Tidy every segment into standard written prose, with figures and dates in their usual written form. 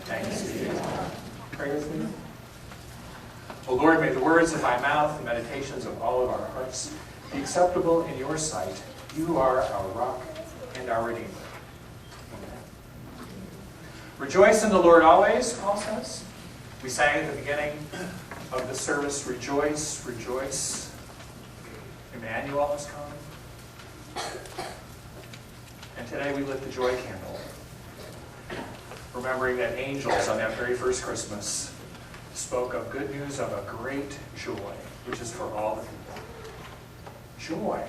Thanks be to God. Pray with me. O Lord, may the words of my mouth and meditations of all of our hearts be acceptable in your sight. You are our rock and our Redeemer. Amen. Rejoice in the Lord always, Paul says. We sang at the beginning of the service, rejoice, rejoice. Emmanuel has come. And today we lit the joy candle, remembering that angels on that very first Christmas spoke of good news of a great joy, which is for all the people. Joy.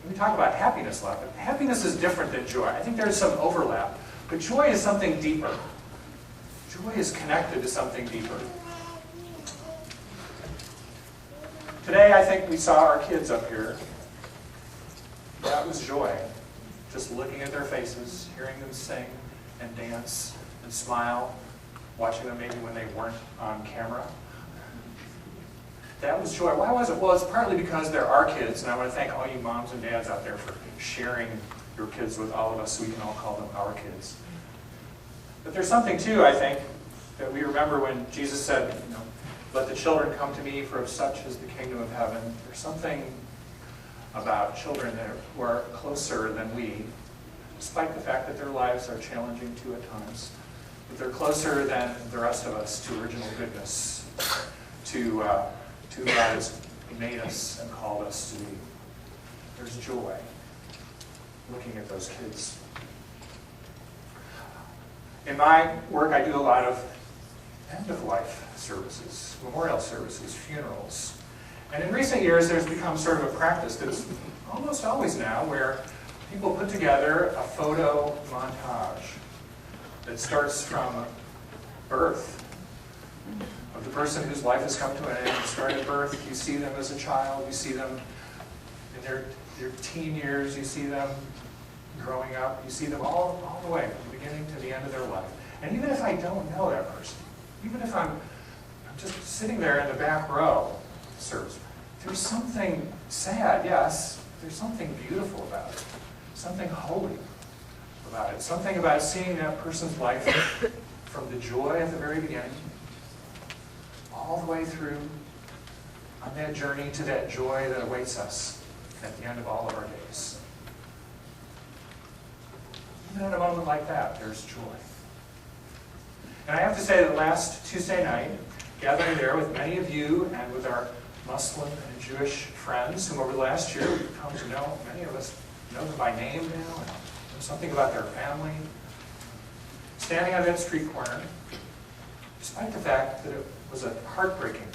We talk about happiness a lot, but happiness is different than joy. I think there's some overlap, but joy is something deeper. Joy is connected to something deeper. Today, I think we saw our kids up here. That was joy. Just looking at their faces, hearing them sing and dance and smile, watching them maybe when they weren't on camera. That was joy. Why was it? Well, it's partly because they're our kids, and I want to thank all you moms and dads out there for sharing your kids with all of us so we can all call them our kids. But there's something, too, I think, that we remember when Jesus said, let the children come to me, for of such is the kingdom of heaven. There's something about children who are closer than we, despite the fact that their lives are challenging too at times. But they're closer than the rest of us to original goodness, to who God has made us and called us to be. There's joy looking at those kids. In my work, I do a lot of end-of-life services, memorial services, funerals. And in recent years, there's become sort of a practice that's almost always now where people put together a photo montage that starts from birth of the person whose life has come to an end. You start at birth, you see them as a child, you see them in their teen years, you see them growing up, you see them all the way, from the beginning to the end of their life. And even if I don't know that person, even if I'm just sitting there in the back row, service, there's something sad, yes, there's something beautiful about it, something holy about it, something about seeing that person's life from the joy at the very beginning, all the way through on that journey to that joy that awaits us at the end of all of our days. Even at a moment like that, there's joy. And I have to say that last Tuesday night, gathering there with many of you and with our Muslim and Jewish friends, whom over the last year we've come to know, many of us know them by name now, and know something about their family, standing on that street corner, despite the fact that it was a heartbreaking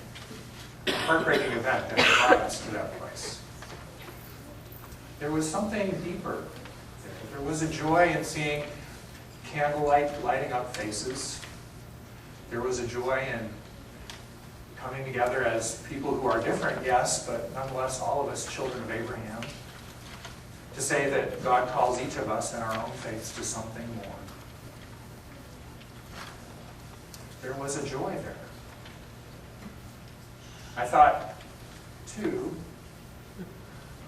event that brought us to that place. There was something deeper there. There was a joy in seeing candlelight lighting up faces. There was a joy in coming together as people who are different, yes, but nonetheless all of us children of Abraham, to say that God calls each of us in our own faiths to something more. There was a joy there. I thought, too,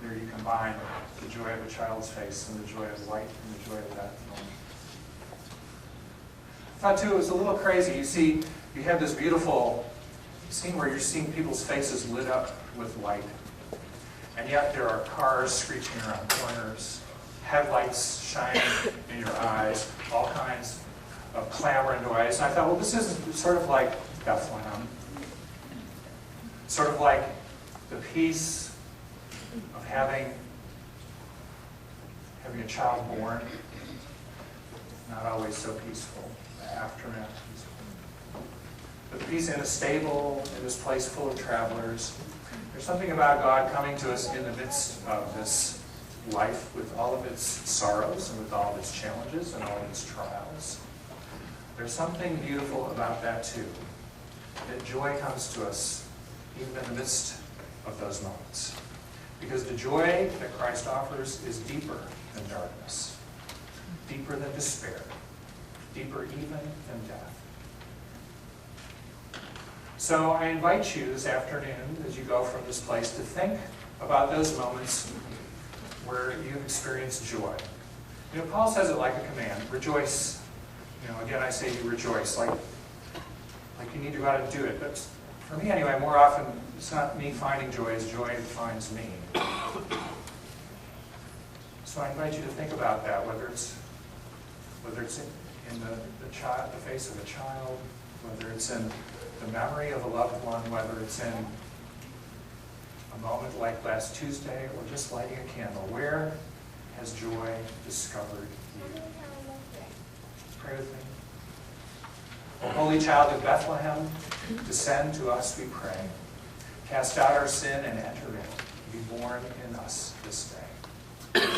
there you combine the joy of a child's face and the joy of light and the joy of that moment. I thought, too, it was a little crazy. You see, you have this beautiful scene where you're seeing people's faces lit up with light. And yet there are cars screeching around corners, headlights shining in your eyes, all kinds of clamor and noise. And I thought, well, this is sort of like Bethlehem. Sort of like the peace of having a child born. Not always so peaceful. The aftermath peaceful. But the peace in a stable, in this place full of travelers. There's something about God coming to us in the midst of this life with all of its sorrows and with all of its challenges and all of its trials. There's something beautiful about that too. That joy comes to us even in the midst of those moments. Because the joy that Christ offers is deeper than darkness, deeper than despair, deeper even than death. So I invite you this afternoon, as you go from this place, to think about those moments where you've experienced joy. Paul says it like a command, rejoice Again, I say you rejoice, like you need to go out and do it. But for me anyway, more often, it's not me finding joy, it's joy that finds me. So I invite you to think about that, whether it's in the face of a child, whether it's in the memory of a loved one, whether it's in a moment like last Tuesday, or just lighting a candle. Where has joy discovered you? Pray with me. O Holy Child of Bethlehem, descend to us, we pray. Cast out our sin and enter in. Be born in us this day.